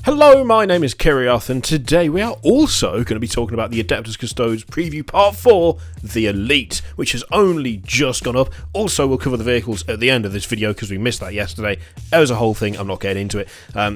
Hello, my name is Kirioth, and today we are also going to be talking about the Adeptus Custodes Preview Part 4, the Elite, which has only just gone up. Also, we'll cover the vehicles at the end of this video because we missed that yesterday. It was a whole thing, I'm not getting into it,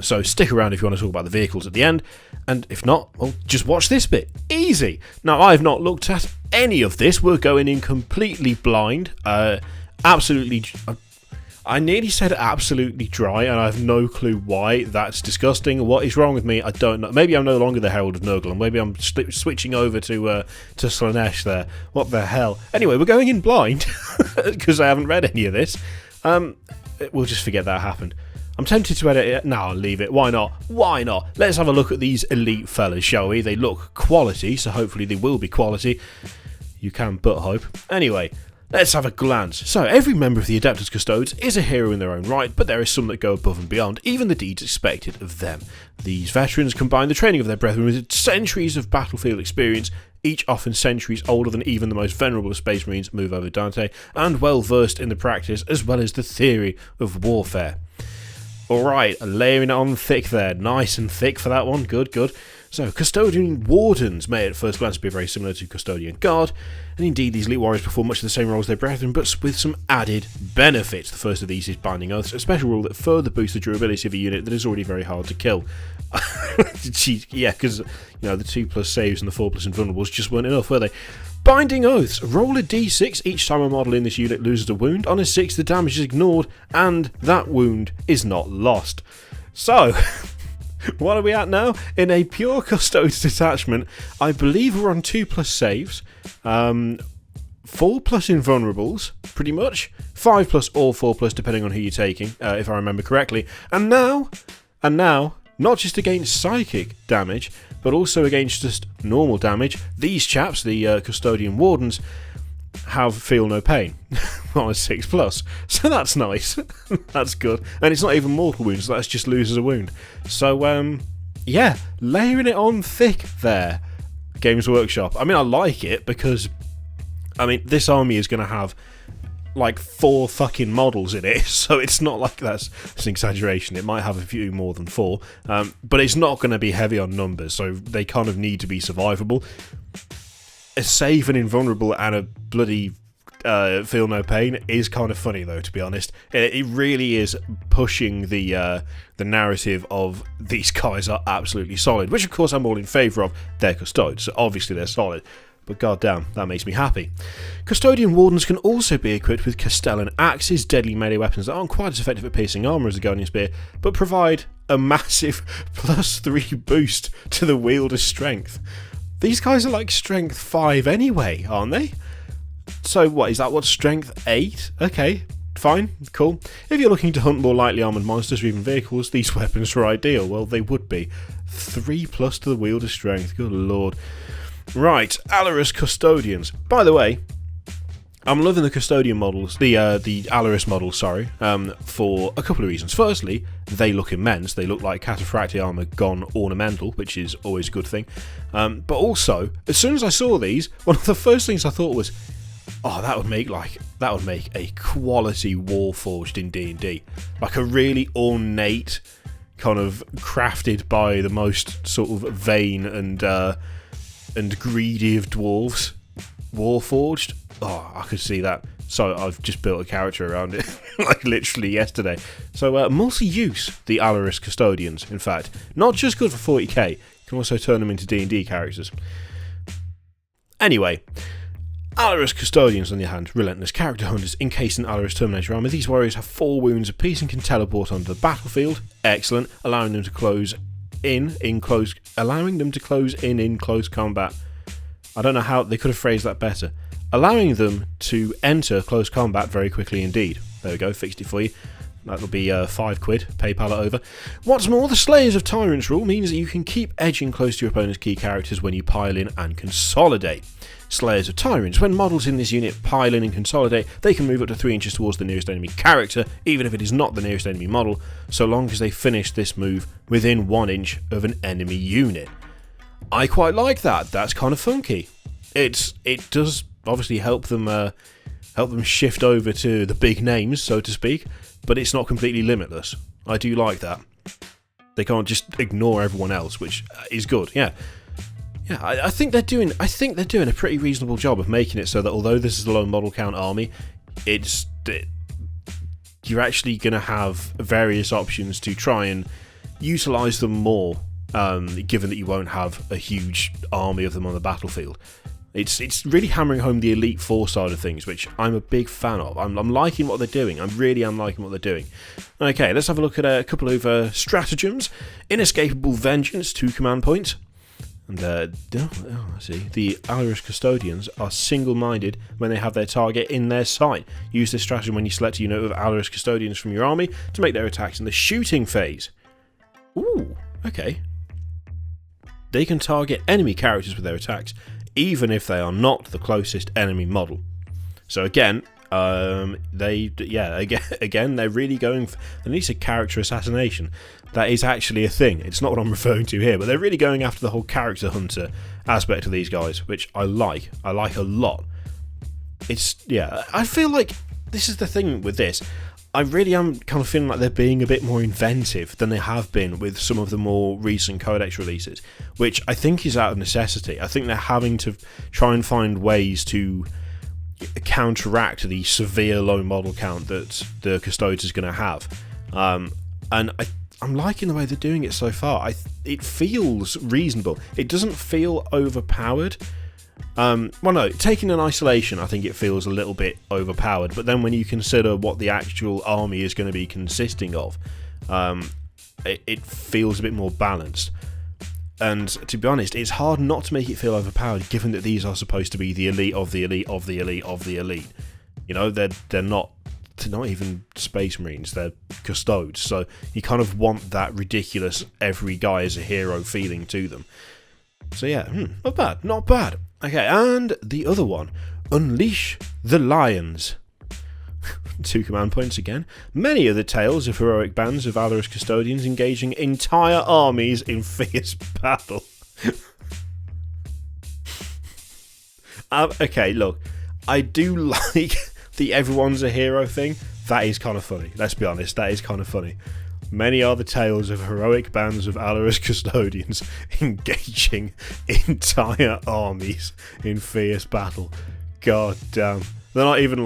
so stick around if you want to talk about the vehicles at the end, and if not, well, just watch this bit. Easy! Now, I've not looked at any of this, we're going in completely blind, absolutely... I nearly said absolutely dry, and I have no clue why. That's disgusting. What is wrong with me? I don't know. Maybe I'm no longer the Herald of Nurgle, and maybe I'm switching over to Slaanesh there. What the hell? Anyway, we're going in blind, because I haven't read any of this. We'll just forget that happened. I'm tempted to edit it. No, I'll leave it. Why not? Why not? Let's have a look at these elite fellas, shall we? They look quality, so hopefully they will be quality. You can but hope. Anyway... let's have a glance. So, every member of the Adeptus Custodes is a hero in their own right, but there is some that go above and beyond, even the deeds expected of them. These veterans combine the training of their brethren with centuries of battlefield experience, each often centuries older than even the most venerable of Space Marines move over Dante, and well versed in the practice as well as the theory of warfare. Alright, layering it on thick there. Nice and thick for that one. Good, good. So, Custodian Wardens may at first glance be very similar to Custodian Guard, and indeed these elite warriors perform much of the same roles as their brethren, but with some added benefits. The first of these is Binding Oaths, a special rule that further boosts the durability of a unit that is already very hard to kill. Yeah, because, you know, the 2+ saves and the 4+ invulnerables just weren't enough, were they? Binding Oaths. Roll a d6 each time a model in this unit loses a wound. On a 6, the damage is ignored, and that wound is not lost. So... what are we at now? In a pure Custodes detachment, I believe we're on 2+ saves, 4+ invulnerables, pretty much, 5+ or 4+, depending on who you're taking, if I remember correctly. And now, not just against psychic damage, but also against just normal damage, these chaps, the Custodian Wardens, have Feel No Pain on a 6+, so that's nice. That's good, and it's not even mortal wounds, that's just loses a wound. So yeah, layering it on thick there, Games Workshop. I mean, I like it because, I mean, this army is going to have like 4 fucking models in it, so it's not like that's an exaggeration. It might have a few more than 4, but it's not going to be heavy on numbers, so they kind of need to be survivable. A save, an invulnerable, and a bloody Feel No Pain is kind of funny, though, to be honest. It really is pushing the narrative of these guys are absolutely solid, which of course I'm all in favour of. They're Custodes, so obviously they're solid. But goddamn, that makes me happy. Custodian Wardens can also be equipped with Castellan Axes, deadly melee weapons that aren't quite as effective at piercing armour as the Guardian Spear, but provide a massive +3 boost to the wielder's strength. These guys are like strength 5 anyway, aren't they? So what, is that what, strength 8? Okay, fine, cool. If you're looking to hunt more lightly armoured monsters or even vehicles, these weapons are ideal. Well, they would be. 3+ to the wielder's strength, good lord. Right, Alarus Custodians. By the way, I'm loving the Custodian models, the Alarus models, sorry, for a couple of reasons. Firstly, they look immense. They look like cataphractii armour gone ornamental, which is always a good thing. But also, as soon as I saw these, one of the first things I thought was, oh, that would make a quality Warforged in D&D, like a really ornate, kind of crafted by the most sort of vain and greedy of dwarves, Warforged. Oh, I could see that. So I've just built a character around it, like literally yesterday. So multi-use, the Alarus Custodians, in fact. Not just good for 40k, you can also turn them into D&D characters. Anyway, Alarus Custodians, on the other hand, relentless character hunters encased in Alarus Terminator armour. These warriors have 4 wounds apiece and can teleport onto the battlefield. Excellent, allowing them to close in close combat. I don't know how they could have phrased that better. Allowing them to enter close combat very quickly indeed. There we go, fixed it for you. That'll be £5, PayPal it over. What's more, the Slayers of Tyrants rule means that you can keep edging close to your opponent's key characters when you pile in and consolidate. Slayers of Tyrants. When models in this unit pile in and consolidate, they can move up to 3 inches towards the nearest enemy character, even if it is not the nearest enemy model, so long as they finish this move within 1 inch of an enemy unit. I quite like that. That's kind of funky. It does obviously help them shift over to the big names, so to speak, but it's not completely limitless. I do like that. They can't just ignore everyone else, which is good. Yeah. Yeah, I think they're doing a pretty reasonable job of making it so that although this is a low model count army, you're actually going to have various options to try and utilise them more, given that you won't have a huge army of them on the battlefield. It's really hammering home the Elite 4 side of things, which I'm a big fan of. I'm liking what they're doing. I really am liking what they're doing. Okay, let's have a look at a couple of stratagems. Inescapable Vengeance, 2 command points. And, let's see. The Adeptus Custodians are single-minded when they have their target in their sight. Use this stratagem when you select a unit of Adeptus Custodians from your army to make their attacks in the shooting phase. Ooh, okay. They can target enemy characters with their attacks, even if they are not the closest enemy model. So again, they're really going for at least a character assassination. That is actually a thing. It's not what I'm referring to here, but they're really going after the whole character hunter aspect of these guys, which I like. I like a lot. I feel like this is the thing with this. I really am kind of feeling like they're being a bit more inventive than they have been with some of the more recent Codex releases, which I think is out of necessity. I think they're having to try and find ways to counteract the severe low model count that the Custodes is going to have. And I'm liking the way they're doing it so far. It feels reasonable. It doesn't feel overpowered. Taken in isolation, I think it feels a little bit overpowered, but then when you consider what the actual army is going to be consisting of, it feels a bit more balanced. And to be honest, it's hard not to make it feel overpowered, given that these are supposed to be the elite of the elite of the elite of the elite. You know, they're not even Space Marines, they're Custodes, so you kind of want that ridiculous every guy is a hero feeling to them. So yeah, not bad. Okay, and the other one, Unleash the Lions. 2 command points again. Many are the tales of heroic bands of Adeptus Custodians engaging entire armies in fierce battle. Okay, look, I do like the everyone's a hero thing. That is kind of funny. Let's be honest, that is kind of funny. Many are the tales of heroic bands of Adeptus Custodians engaging entire armies in fierce battle. God damn. They're not even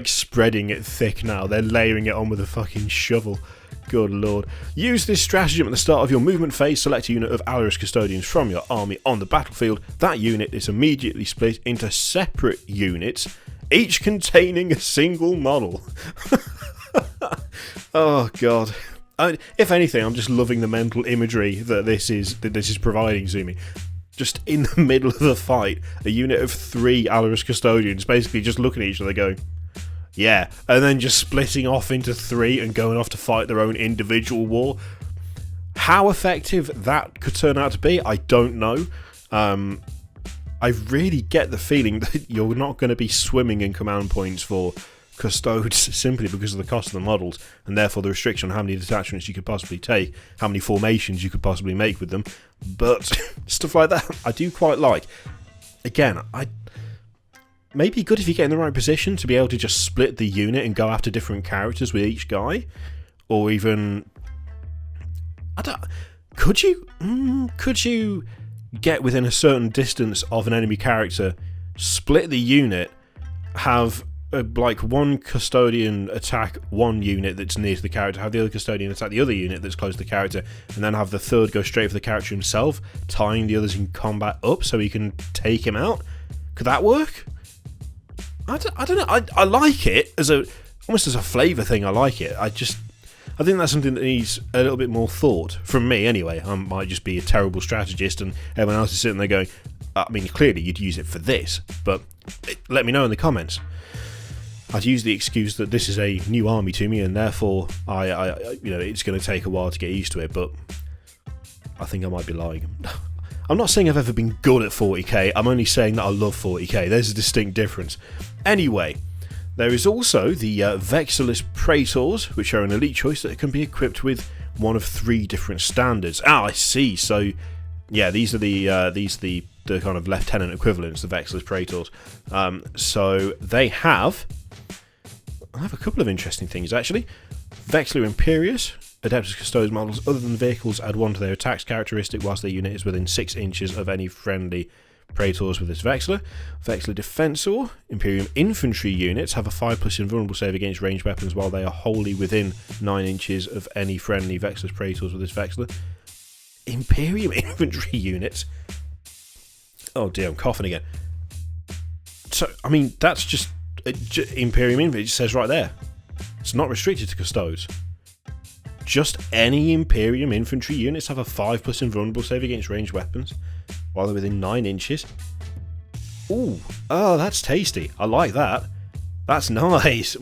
spreading it thick now. They're layering it on with a fucking shovel. Good lord. Use this stratagem at the start of your movement phase. Select a unit of Adeptus Custodians from your army on the battlefield. That unit is immediately split into separate units, each containing a single model. Oh god. If anything, I'm just loving the mental imagery that this is providing to me. Just in the middle of the fight, a unit of 3 Adeptus Custodians basically just looking at each other going, yeah, and then just splitting off into 3 and going off to fight their own individual war. How effective that could turn out to be, I don't know. I really get the feeling that you're not going to be swimming in command points for Custodes simply because of the cost of the models, and therefore the restriction on how many detachments you could possibly take, how many formations you could possibly make with them. But stuff like that, I do quite like. Again, maybe good if you get in the right position to be able to just split the unit and go after different characters with each guy, or even could you get within a certain distance of an enemy character, split the unit, have one custodian attack one unit that's near to the character, have the other custodian attack the other unit that's close to the character, and then have the third go straight for the character himself, tying the others in combat up so he can take him out? Could that work? I don't know. I like it almost as a flavour thing. I like it. I think that's something that needs a little bit more thought from me anyway. I might just be a terrible strategist and everyone else is sitting there going, I mean, clearly you'd use it for this, but let me know in the comments. I'd use the excuse that this is a new army to me and therefore it's going to take a while to get used to it, but I think I might be lying. I'm not saying I've ever been good at 40k, I'm only saying that I love 40k. There's a distinct difference. Anyway, there is also the Vexillus Praetors, which are an elite choice that can be equipped with one of 3 different standards. I see. So, yeah, these are the kind of lieutenant equivalents, the Vexillus Praetors. So they have a couple of interesting things actually. Vexillus Imperius, Adeptus Custodes models other than the vehicles add 1 to their attacks characteristic whilst their unit is within 6 inches of any friendly Praetors with this Vexillor. Vexillor Defensor. Imperium infantry units have a 5+ invulnerable save against ranged weapons while they are wholly within 9 inches of any friendly Vexillor's Praetors with this Vexillor. Imperium infantry units. Oh dear, I'm coughing again. So, I mean, that's just Imperium infantry. It just says right there. It's not restricted to Custodes. Just any Imperium infantry units have a 5+ invulnerable save against ranged weapons while they're within 9 inches. Ooh, oh, that's tasty. I like that. That's nice.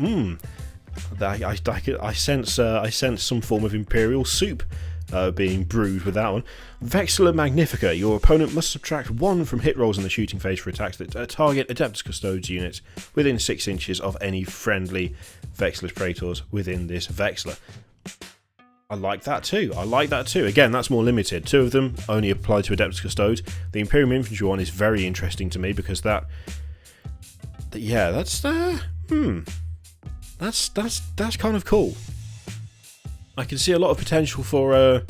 I sense some form of Imperial soup being brewed with that one. Vexillor Magnifica. Your opponent must subtract 1 from hit rolls in the shooting phase for attacks that target Adeptus Custodes units within 6 inches of any friendly Vexillor's Praetors within this Vexillor. I like that too. Again, that's more limited. 2 of them only apply to Adeptus Custodes. The Imperium Infantry one is very interesting to me because that's kind of cool. I can see a lot of potential for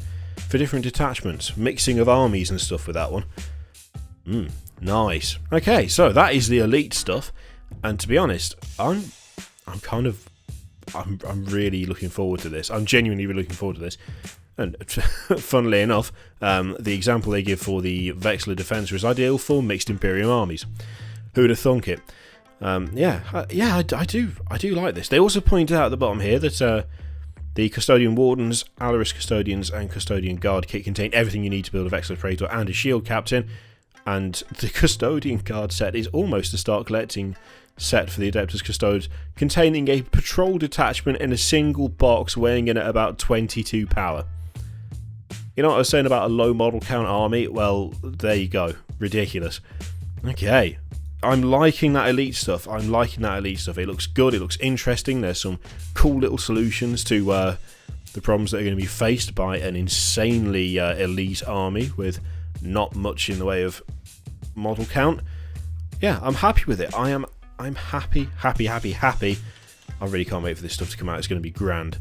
different detachments, mixing of armies and stuff with that one. Nice. Okay, so that is the elite stuff, and to be honest, I'm really looking forward to this. I'm genuinely really looking forward to this. And funnily enough, the example they give for the Vexillor Defensor is ideal for mixed Imperium armies. Who'd have thunk it? I do like this. They also point out at the bottom here that the Custodian Wardens, Alaris Custodians, and Custodian Guard kit contain everything you need to build a Vexillor Praetor and a Shield Captain. And the Custodian Guard set is almost a start collecting set for the Adeptus Custodes, containing a patrol detachment in a single box weighing in at about 22 power. You know what I was saying about a low model count army? Well, there you go. Ridiculous. Okay. I'm liking that elite stuff. It looks good. It looks interesting. There's some cool little solutions to the problems that are going to be faced by an insanely elite army with not much in the way of model count. Yeah, I'm happy with it. I'm happy. I really can't wait for this stuff to come out. It's going to be grand.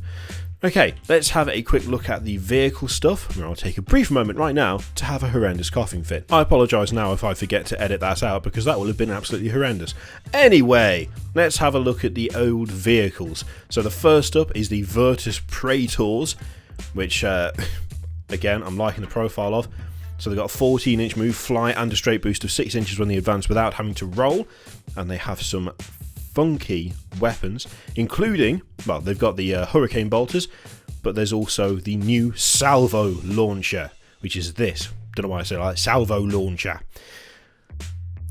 Okay, let's have a quick look at the vehicle stuff. I'll take a brief moment right now to have a horrendous coughing fit. I apologise now if I forget to edit that out because that will have been absolutely horrendous. Anyway, let's have a look at the old vehicles. So the first up is the Virtus Praetors, which, again, I'm liking the profile of. So they've got a 14-inch move, fly, and a straight boost of 6 inches when they advance without having to roll. And they have some funky weapons, including, well, they've got the Hurricane Bolters, but there's also the new Salvo Launcher, which is this. Don't know why I say it like Salvo Launcher.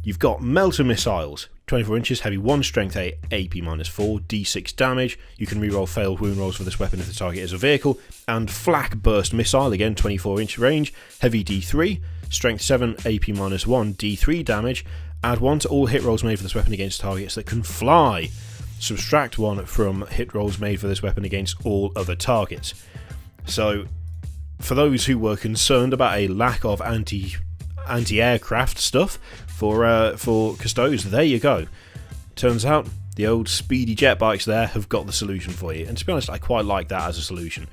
You've got Melter Missiles, 24 inches, heavy 1, strength 8, AP -4, D6 damage. You can reroll failed wound rolls for this weapon if the target is a vehicle. And Flak Burst Missile, again 24-inch range, heavy D3, strength 7, AP -1, D3 damage. Add 1 to all hit rolls made for this weapon against targets that can fly. Subtract 1 from hit rolls made for this weapon against all other targets. So, for those who were concerned about a lack of anti-aircraft stuff for Custodes, there you go. Turns out the old speedy jet bikes there have got the solution for you. And to be honest, I quite like that as a solution.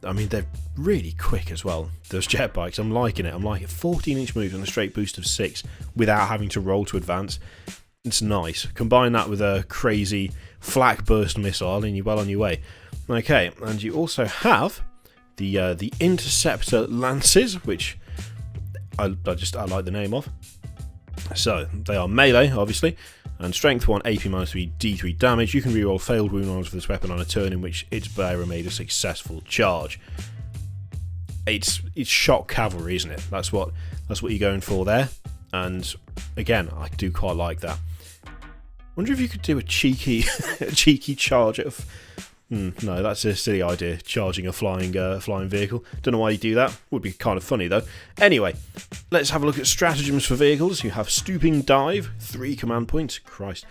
I mean, they're really quick as well, those jet bikes. I'm liking it. 14-inch moves and a straight boost of 6 without having to roll to advance. It's nice. Combine that with a crazy flak burst missile and you're well on your way. Okay, and you also have the Interceptor Lances, which I like the name of. So, they are melee, obviously, and strength 1, AP -3, D3 damage. You can reroll failed wound rolls for this weapon on a turn in which its bearer made a successful charge. It's shock cavalry, isn't it? That's what you're going for there. And again, I do quite like that. Wonder if you could do a cheeky charge of. No, that's a silly idea. Charging a flying vehicle. Don't know why you do that. Would be kind of funny though. Anyway, let's have a look at stratagems for vehicles. You have Stooping Dive, 3 command points. Christ.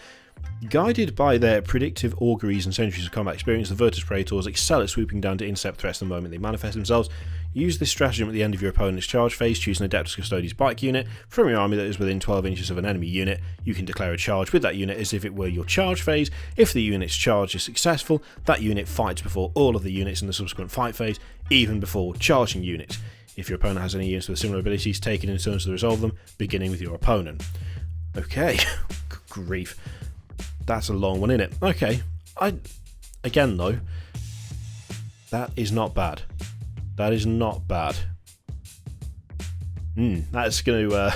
Guided by their predictive auguries and centuries of combat experience, the Virtus Praetors excel at swooping down to intercept threats the moment they manifest themselves. Use this stratagem at the end of your opponent's charge phase. Choose an Adeptus Custodes bike unit from your army that is within 12 inches of an enemy unit. You can declare a charge with that unit as if it were your charge phase. If the unit's charge is successful, that unit fights before all of the units in the subsequent fight phase, even before charging units. If your opponent has any units with similar abilities, take it in turns to resolve them, beginning with your opponent. Okay, grief. That's a long one, isn't it? Okay, again though, that is not bad. That is not bad. That's gonna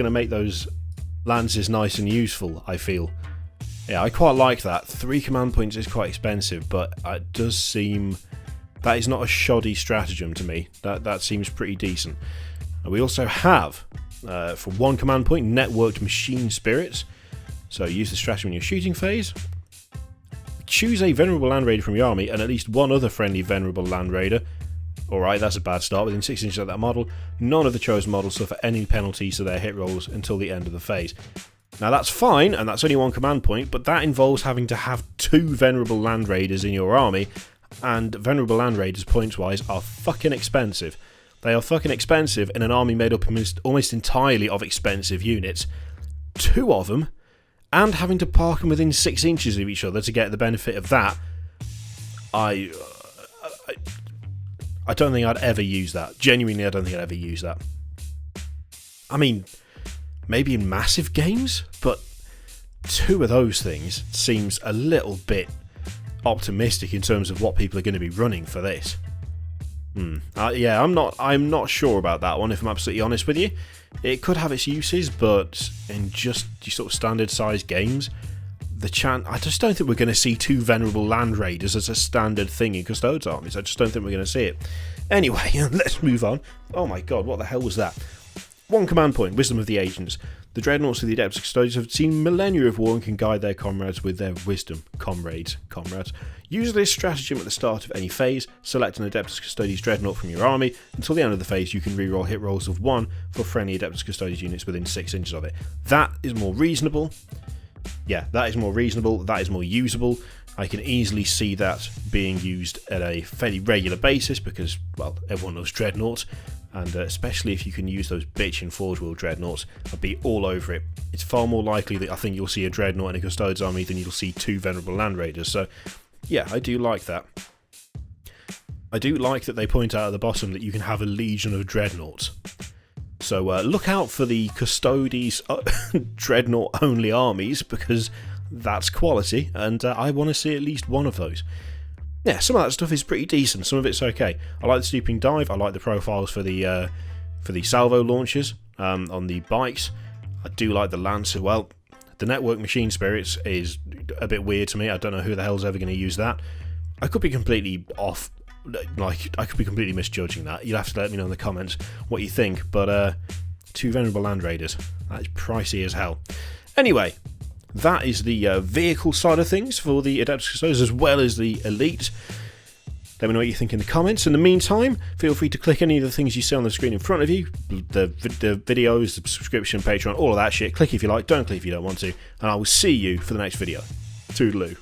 make those lances nice and useful, I feel. Yeah, I quite like that. 3 command points is quite expensive, but it does seem that is not a shoddy stratagem to me. That seems pretty decent. And we also have, for 1 command point, networked machine spirits. So use the stratagem in your shooting phase. Choose a venerable land raider from your army and at least one other friendly venerable land raider. Alright, that's a bad start. Within 6 inches of that model, none of the chosen models suffer any penalties to their hit rolls until the end of the phase. Now that's fine, and that's only 1 command point, but that involves having to have 2 venerable land raiders in your army, and venerable land raiders, points-wise, are fucking expensive. They are fucking expensive in an army made up almost entirely of expensive units. 2 of them, and having to park them within 6 inches of each other to get the benefit of that, I don't think I'd ever use that. Genuinely, I don't think I'd ever use that. I mean, maybe in massive games, but 2 of those things seems a little bit optimistic in terms of what people are going to be running for this. Yeah, I'm not sure about that one, if I'm absolutely honest with you. It could have its uses, but in just sort of standard sized games, I just don't think we're going to see 2 venerable land raiders as a standard thing in Custodes armies. I just don't think we're going to see it. Anyway, let's move on. Oh my god, what the hell was that? 1 command point, Wisdom of the Agents. The dreadnoughts of the Adeptus Custodes have seen millennia of war and can guide their comrades with their wisdom. Comrades. Use this stratagem at the start of any phase. Select an Adeptus Custodes dreadnought from your army. Until the end of the phase, you can reroll hit rolls of 1 for friendly Adeptus Custodes units within 6 inches of it. That is more reasonable. Yeah, that is more reasonable. That is more usable. I can easily see that being used at a fairly regular basis because, well, everyone loves dreadnoughts. And especially if you can use those bitchin' Forge World dreadnoughts, I'd be all over it. It's far more likely that I think you'll see a dreadnought in a Custodes army than you'll see 2 venerable land raiders. So, yeah, I do like that. I do like that they point out at the bottom that you can have a legion of dreadnoughts. So look out for the Custodes dreadnought-only armies, because that's quality, and I want to see at least one of those. Yeah, some of that stuff is pretty decent, some of it's okay. I like the Stooping Dive, I like the profiles for the salvo launchers on the bikes. I do like the Lancer. Well, the Network Machine Spirits is a bit weird to me. I don't know who the hell's ever going to use that. I could be completely off, like, I could be completely misjudging that. You'll have to let me know in the comments what you think, but 2 Venerable Land Raiders, that is pricey as hell. Anyway, that is the vehicle side of things for the Adeptus Custodes as well as the Elite. Let me know what you think in the comments. In the meantime, feel free to click any of the things you see on the screen in front of you. The videos, the subscription, Patreon, all of that shit. Click if you like, don't click if you don't want to. And I will see you for the next video. Toodaloo.